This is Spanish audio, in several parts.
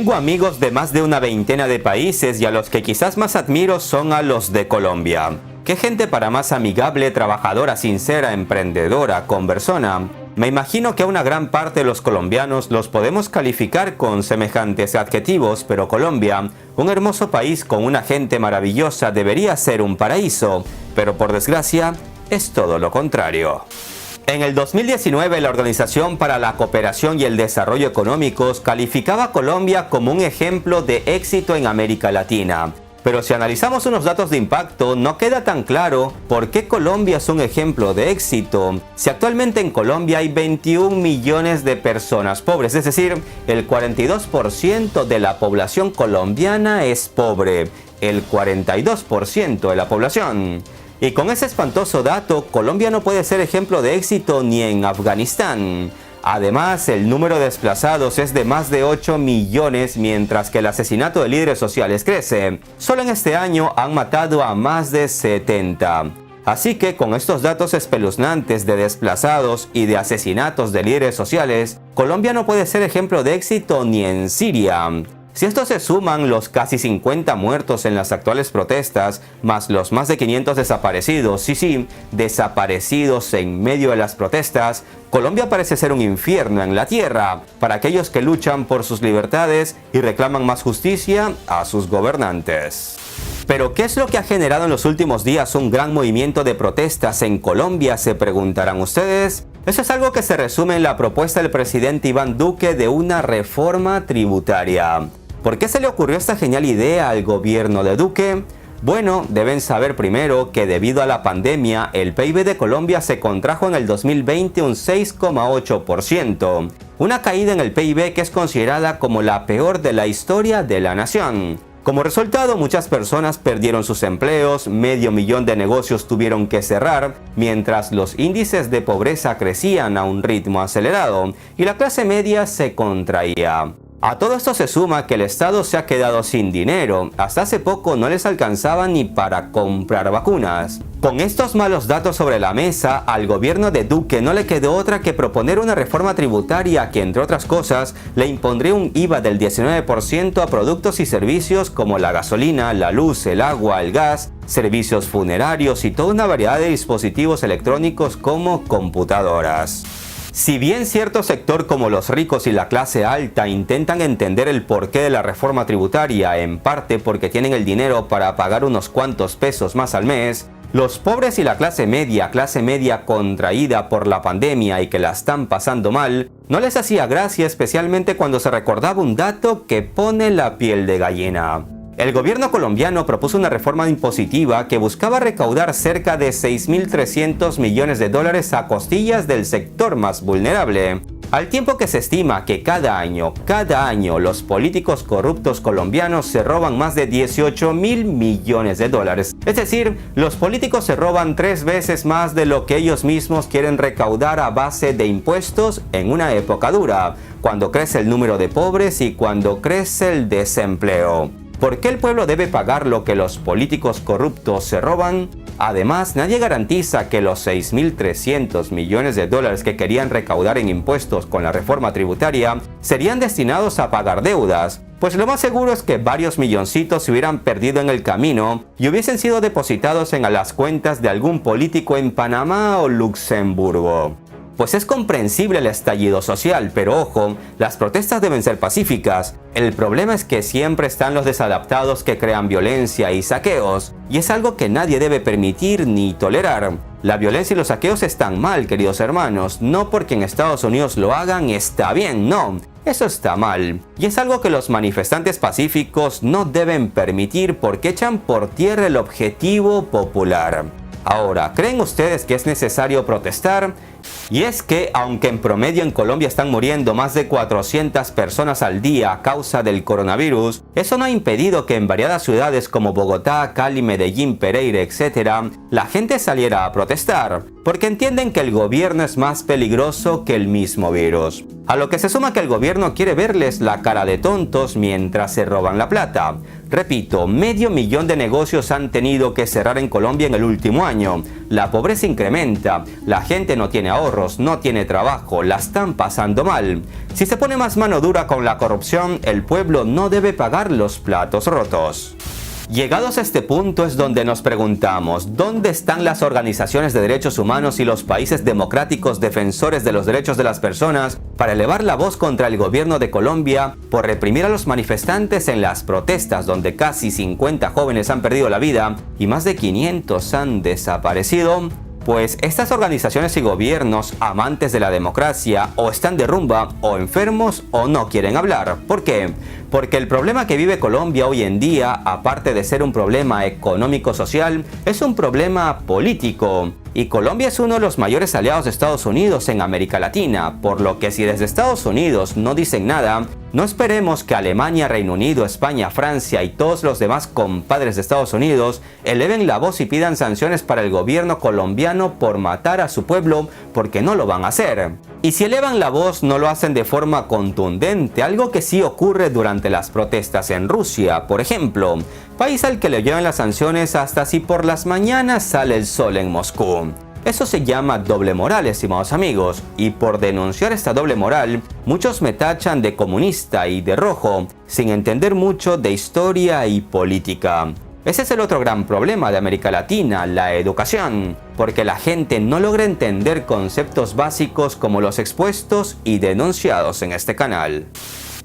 Tengo amigos de más de una veintena de países y a los que quizás más admiro son a los de Colombia. Qué gente para más amigable, trabajadora, sincera, emprendedora, conversona. Me imagino que a una gran parte de los colombianos los podemos calificar con semejantes adjetivos, pero Colombia, un hermoso país con una gente maravillosa, debería ser un paraíso, pero por desgracia es todo lo contrario. En el 2019, la Organización para la Cooperación y el Desarrollo Económicos calificaba a Colombia como un ejemplo de éxito en América Latina. Pero si analizamos unos datos de impacto, no queda tan claro por qué Colombia es un ejemplo de éxito. Si actualmente en Colombia hay 21 millones de personas pobres, es decir, el 42% de la población colombiana es pobre, el 42% de la población. Y con ese espantoso dato, Colombia no puede ser ejemplo de éxito ni en Afganistán. Además, el número de desplazados es de más de 8 millones, mientras que el asesinato de líderes sociales crece. Solo en este año han matado a más de 70. Así que con estos datos espeluznantes de desplazados y de asesinatos de líderes sociales, Colombia no puede ser ejemplo de éxito ni en Siria. Si esto se suman los casi 50 muertos en las actuales protestas, más los más de 500 desaparecidos, sí, desaparecidos en medio de las protestas, Colombia parece ser un infierno en la tierra para aquellos que luchan por sus libertades y reclaman más justicia a sus gobernantes. Pero ¿qué es lo que ha generado en los últimos días un gran movimiento de protestas en Colombia?, se preguntarán ustedes. Eso es algo que se resume en la propuesta del presidente Iván Duque de una reforma tributaria. ¿Por qué se le ocurrió esta genial idea al gobierno de Duque? Bueno, deben saber primero que debido a la pandemia, el PIB de Colombia se contrajo en el 2020 un 6,8%. Una caída en el PIB que es considerada como la peor de la historia de la nación. Como resultado, muchas personas perdieron sus empleos, 500,000 de negocios tuvieron que cerrar, mientras los índices de pobreza crecían a un ritmo acelerado y la clase media se contraía. A todo esto se suma que el Estado se ha quedado sin dinero. Hasta hace poco no les alcanzaba ni para comprar vacunas. Con estos malos datos sobre la mesa, al gobierno de Duque no le quedó otra que proponer una reforma tributaria que, entre otras cosas, le impondría un IVA del 19% a productos y servicios como la gasolina, la luz, el agua, el gas, servicios funerarios y toda una variedad de dispositivos electrónicos como computadoras. Si bien cierto sector como los ricos y la clase alta intentan entender el porqué de la reforma tributaria, en parte porque tienen el dinero para pagar unos cuantos pesos más al mes, los pobres y la clase media contraída por la pandemia y que la están pasando mal, no les hacía gracia, especialmente cuando se recordaba un dato que pone la piel de gallina. El gobierno colombiano propuso una reforma impositiva que buscaba recaudar cerca de 6.300 millones de dólares a costillas del sector más vulnerable, al tiempo que se estima que cada año los políticos corruptos colombianos se roban más de 18.000 millones de dólares. Es decir, los políticos se roban 3 veces más de lo que ellos mismos quieren recaudar a base de impuestos en una época dura, cuando crece el número de pobres y cuando crece el desempleo. ¿Por qué el pueblo debe pagar lo que los políticos corruptos se roban? Además, nadie garantiza que los 6.300 millones de dólares que querían recaudar en impuestos con la reforma tributaria serían destinados a pagar deudas, pues lo más seguro es que varios milloncitos se hubieran perdido en el camino y hubiesen sido depositados en las cuentas de algún político en Panamá o Luxemburgo. Pues es comprensible el estallido social, pero ojo, las protestas deben ser pacíficas. El problema es que siempre están los desadaptados que crean violencia y saqueos, y es algo que nadie debe permitir ni tolerar. La violencia y los saqueos están mal, queridos hermanos, no porque en Estados Unidos lo hagan está bien, no. Eso está mal, y es algo que los manifestantes pacíficos no deben permitir porque echan por tierra el objetivo popular. Ahora, ¿creen ustedes que es necesario protestar? Y es que, aunque en promedio en Colombia están muriendo más de 400 personas al día a causa del coronavirus, eso no ha impedido que en variadas ciudades como Bogotá, Cali, Medellín, Pereira, etc., la gente saliera a protestar, porque entienden que el gobierno es más peligroso que el mismo virus. A lo que se suma que el gobierno quiere verles la cara de tontos mientras se roban la plata. Repito, 500,000 de negocios han tenido que cerrar en Colombia en el último año. la pobreza incrementa, la gente no tiene ahorros, no tiene trabajo, la están pasando mal. Si se pone más mano dura con la corrupción, el pueblo no debe pagar los platos rotos. Llegados a este punto es donde nos preguntamos, ¿dónde están las organizaciones de derechos humanos y los países democráticos defensores de los derechos de las personas para elevar la voz contra el gobierno de Colombia por reprimir a los manifestantes en las protestas donde casi 50 jóvenes han perdido la vida y más de 500 han desaparecido? Pues estas organizaciones y gobiernos amantes de la democracia o están de rumba o enfermos o no quieren hablar. ¿Por qué? Porque el problema que vive Colombia hoy en día, aparte de ser un problema económico-social, es un problema político. Y Colombia es uno de los mayores aliados de Estados Unidos en América Latina, por lo que si desde Estados Unidos no dicen nada, no esperemos que Alemania, Reino Unido, España, Francia y todos los demás compadres de Estados Unidos eleven la voz y pidan sanciones para el gobierno colombiano por matar a su pueblo, porque no lo van a hacer. Y si elevan la voz no lo hacen de forma contundente, algo que sí ocurre durante las protestas en Rusia, por ejemplo, país al que le llevan las sanciones hasta si por las mañanas sale el sol en Moscú. Eso se llama doble moral, estimados amigos, y por denunciar esta doble moral, muchos me tachan de comunista y de rojo, sin entender mucho de historia y política. Ese es el otro gran problema de América Latina, la educación, porque la gente no logra entender conceptos básicos como los expuestos y denunciados en este canal.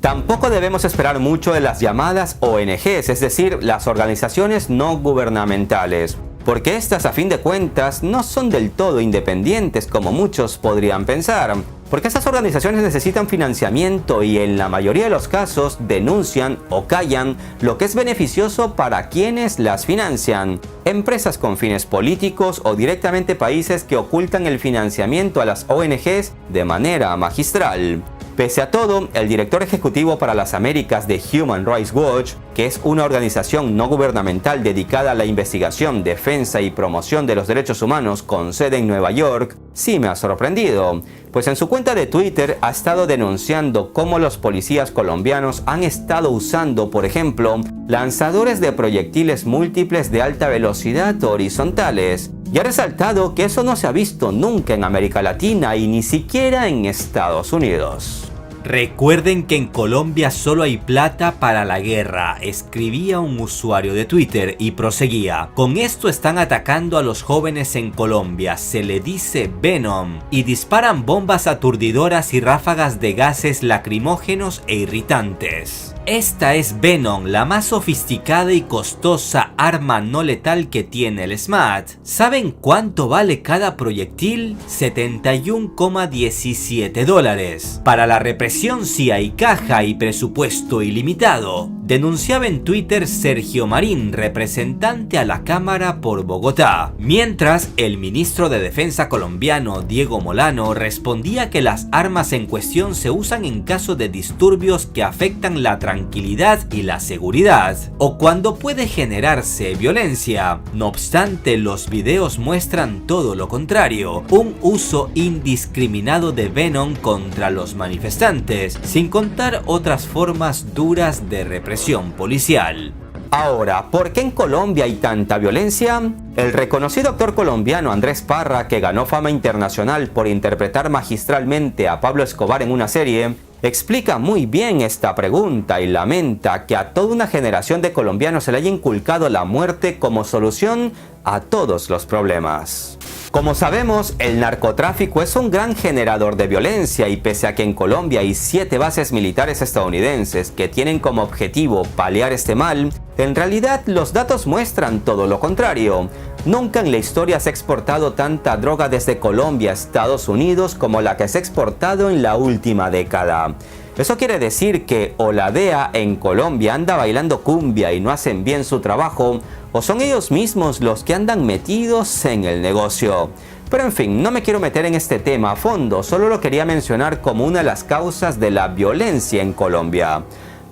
Tampoco debemos esperar mucho de las llamadas ONGs, es decir, las organizaciones no gubernamentales, porque estas a fin de cuentas no son del todo independientes como muchos podrían pensar, porque estas organizaciones necesitan financiamiento y en la mayoría de los casos denuncian o callan lo que es beneficioso para quienes las financian, empresas con fines políticos o directamente países que ocultan el financiamiento a las ONGs de manera magistral. Pese a todo, el director ejecutivo para las Américas de Human Rights Watch, que es una organización no gubernamental dedicada a la investigación, defensa y promoción de los derechos humanos con sede en Nueva York, sí me ha sorprendido, pues en su cuenta de Twitter ha estado denunciando cómo los policías colombianos han estado usando, por ejemplo, lanzadores de proyectiles múltiples de alta velocidad horizontales, y ha resaltado que eso no se ha visto nunca en América Latina y ni siquiera en Estados Unidos. Recuerden que en Colombia solo hay plata para la guerra, escribía un usuario de Twitter y proseguía. Con esto están atacando a los jóvenes en Colombia, se le dice Venom, y disparan bombas aturdidoras y ráfagas de gases lacrimógenos e irritantes. Esta es Venom, la más sofisticada y costosa arma no letal que tiene el SMAT. ¿Saben cuánto vale cada proyectil? $71,17. Para la represión sí hay caja y presupuesto ilimitado, denunciaba en Twitter Sergio Marín, representante a la Cámara por Bogotá. Mientras, el ministro de Defensa colombiano, Diego Molano, respondía que las armas en cuestión se usan en caso de disturbios que afectan la tranquilidad y la seguridad, o cuando puede generarse violencia. No obstante, los videos muestran todo lo contrario, un uso indiscriminado de Venom contra los manifestantes, sin contar otras formas duras de represión policial. Ahora, ¿por qué en Colombia hay tanta violencia? El reconocido actor colombiano Andrés Parra, que ganó fama internacional por interpretar magistralmente a Pablo Escobar en una serie, explica muy bien esta pregunta y lamenta que a toda una generación de colombianos se le haya inculcado la muerte como solución a todos los problemas. Como sabemos, el narcotráfico es un gran generador de violencia y pese a que en Colombia hay 7 bases militares estadounidenses que tienen como objetivo paliar este mal, en realidad los datos muestran todo lo contrario. Nunca en la historia se ha exportado tanta droga desde Colombia a Estados Unidos como la que se ha exportado en la última década. Eso quiere decir que o la DEA en Colombia anda bailando cumbia y no hacen bien su trabajo, o son ellos mismos los que andan metidos en el negocio. Pero en fin, no me quiero meter en este tema a fondo, solo lo quería mencionar como una de las causas de la violencia en Colombia.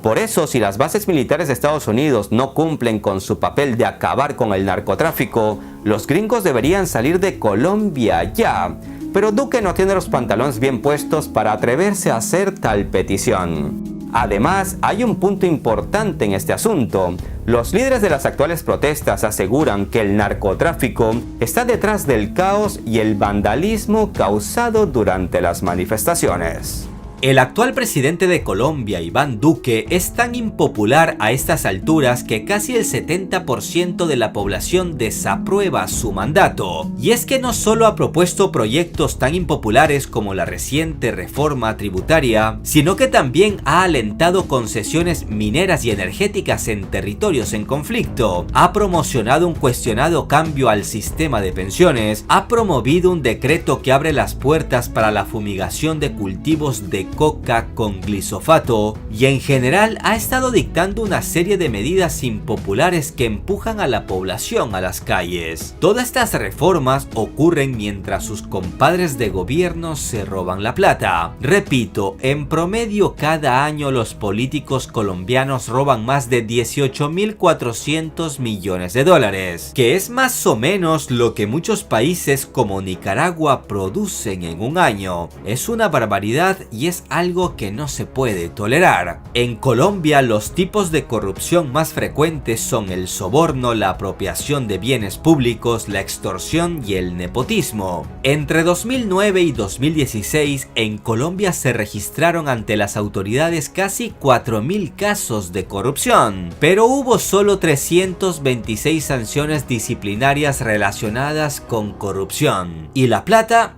Por eso, si las bases militares de Estados Unidos no cumplen con su papel de acabar con el narcotráfico, los gringos deberían salir de Colombia ya. Pero Duque no tiene los pantalones bien puestos para atreverse a hacer tal petición. Además, hay un punto importante en este asunto. Los líderes de las actuales protestas aseguran que el narcotráfico está detrás del caos y el vandalismo causado durante las manifestaciones. El actual presidente de Colombia, Iván Duque, es tan impopular a estas alturas que casi el 70% de la población desaprueba su mandato. Y es que no solo ha propuesto proyectos tan impopulares como la reciente reforma tributaria, sino que también ha alentado concesiones mineras y energéticas en territorios en conflicto, ha promocionado un cuestionado cambio al sistema de pensiones, ha promovido un decreto que abre las puertas para la fumigación de cultivos de coca con glifosato y en general ha estado dictando una serie de medidas impopulares que empujan a la población a las calles. Todas estas reformas ocurren mientras sus compadres de gobierno se roban la plata. Repito, en promedio cada año los políticos colombianos roban más de 18.400 millones de dólares, que es más o menos lo que muchos países como Nicaragua producen en un año. Es una barbaridad y es algo que no se puede tolerar. En Colombia los tipos de corrupción más frecuentes son el soborno, la apropiación de bienes públicos, la extorsión y el nepotismo. Entre 2009 y 2016 en Colombia se registraron ante las autoridades casi 4.000 casos de corrupción, pero hubo solo 326 sanciones disciplinarias relacionadas con corrupción. Y la plata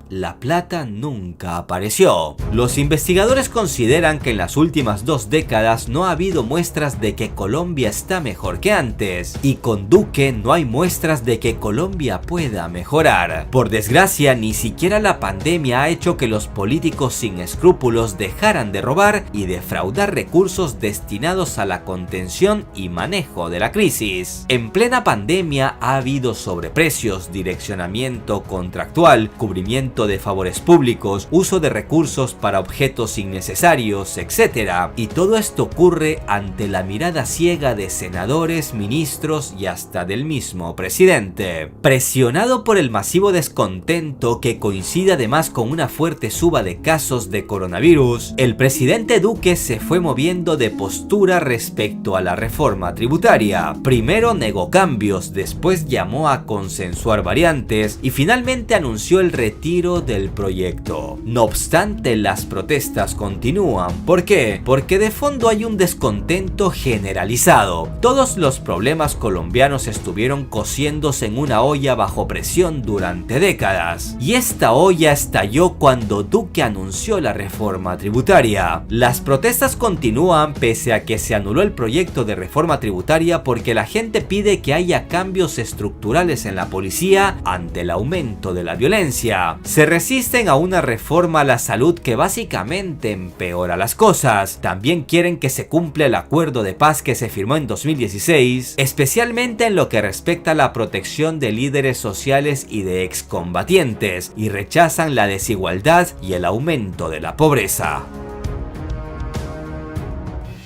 nunca apareció. Los investigadores consideran que en las últimas 2 décadas no ha habido muestras de que Colombia está mejor que antes, y con Duque no hay muestras de que Colombia pueda mejorar. Por desgracia, ni siquiera la pandemia ha hecho que los políticos sin escrúpulos dejaran de robar y defraudar recursos destinados a la contención y manejo de la crisis. En plena pandemia ha habido sobreprecios, direccionamiento contractual, cubrimiento de favores públicos, uso de recursos para objetos innecesarios, etc. Y todo esto ocurre ante la mirada ciega de senadores, ministros y hasta del mismo presidente. Presionado por el masivo descontento que coincide además con una fuerte suba de casos de coronavirus, el presidente Duque se fue moviendo de postura respecto a la reforma tributaria. Primero negó cambios, después llamó a consensuar variantes y finalmente anunció el retiro del proyecto. No obstante, las protestas continúan. ¿Por qué? Porque de fondo hay un descontento generalizado. Todos los problemas colombianos estuvieron cociéndose en una olla bajo presión durante décadas. Y esta olla estalló cuando Duque anunció la reforma tributaria. Las protestas continúan pese a que se anuló el proyecto de reforma tributaria porque la gente pide que haya cambios estructurales en la policía ante el aumento de la violencia. Se resisten a una reforma a la salud que básicamente empeora las cosas. También quieren que se cumpla el acuerdo de paz que se firmó en 2016, especialmente en lo que respecta a la protección de líderes sociales y de excombatientes, y rechazan la desigualdad y el aumento de la pobreza.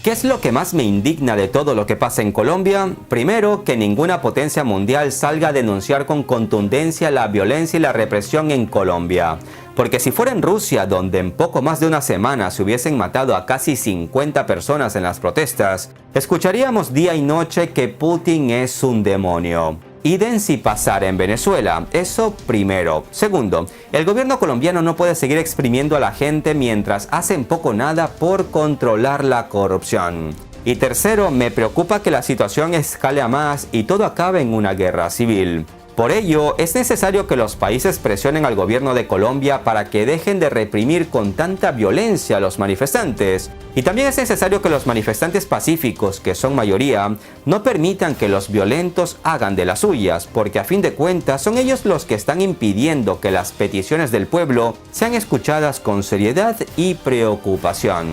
¿Qué es lo que más me indigna de todo lo que pasa en Colombia? Primero, que ninguna potencia mundial salga a denunciar con contundencia la violencia y la represión en Colombia. Porque si fuera en Rusia, donde en poco más de una semana se hubiesen matado a casi 50 personas en las protestas, escucharíamos día y noche que Putin es un demonio. Idem si pasara en Venezuela, eso primero. Segundo, el gobierno colombiano no puede seguir exprimiendo a la gente mientras hacen poco o nada por controlar la corrupción. Y tercero, me preocupa que la situación escale a más y todo acabe en una guerra civil. Por ello, es necesario que los países presionen al gobierno de Colombia para que dejen de reprimir con tanta violencia a los manifestantes. Y también es necesario que los manifestantes pacíficos, que son mayoría, no permitan que los violentos hagan de las suyas, porque a fin de cuentas son ellos los que están impidiendo que las peticiones del pueblo sean escuchadas con seriedad y preocupación.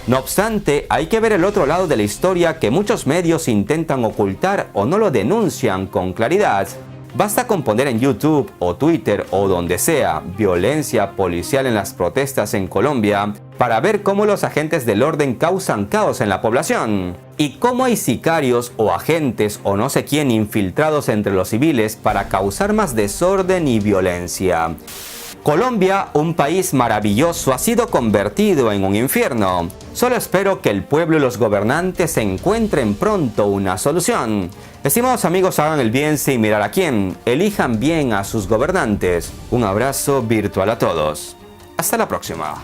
No obstante, hay que ver el otro lado de la historia que muchos medios intentan ocultar o no lo denuncian con claridad. Basta con poner en YouTube o Twitter o donde sea violencia policial en las protestas en Colombia para ver cómo los agentes del orden causan caos en la población y cómo hay sicarios o agentes o no sé quién infiltrados entre los civiles para causar más desorden y violencia. Colombia, un país maravilloso, ha sido convertido en un infierno. Solo espero que el pueblo y los gobernantes encuentren pronto una solución. Estimados amigos, hagan el bien sin mirar a quién. Elijan bien a sus gobernantes. Un abrazo virtual a todos. Hasta la próxima.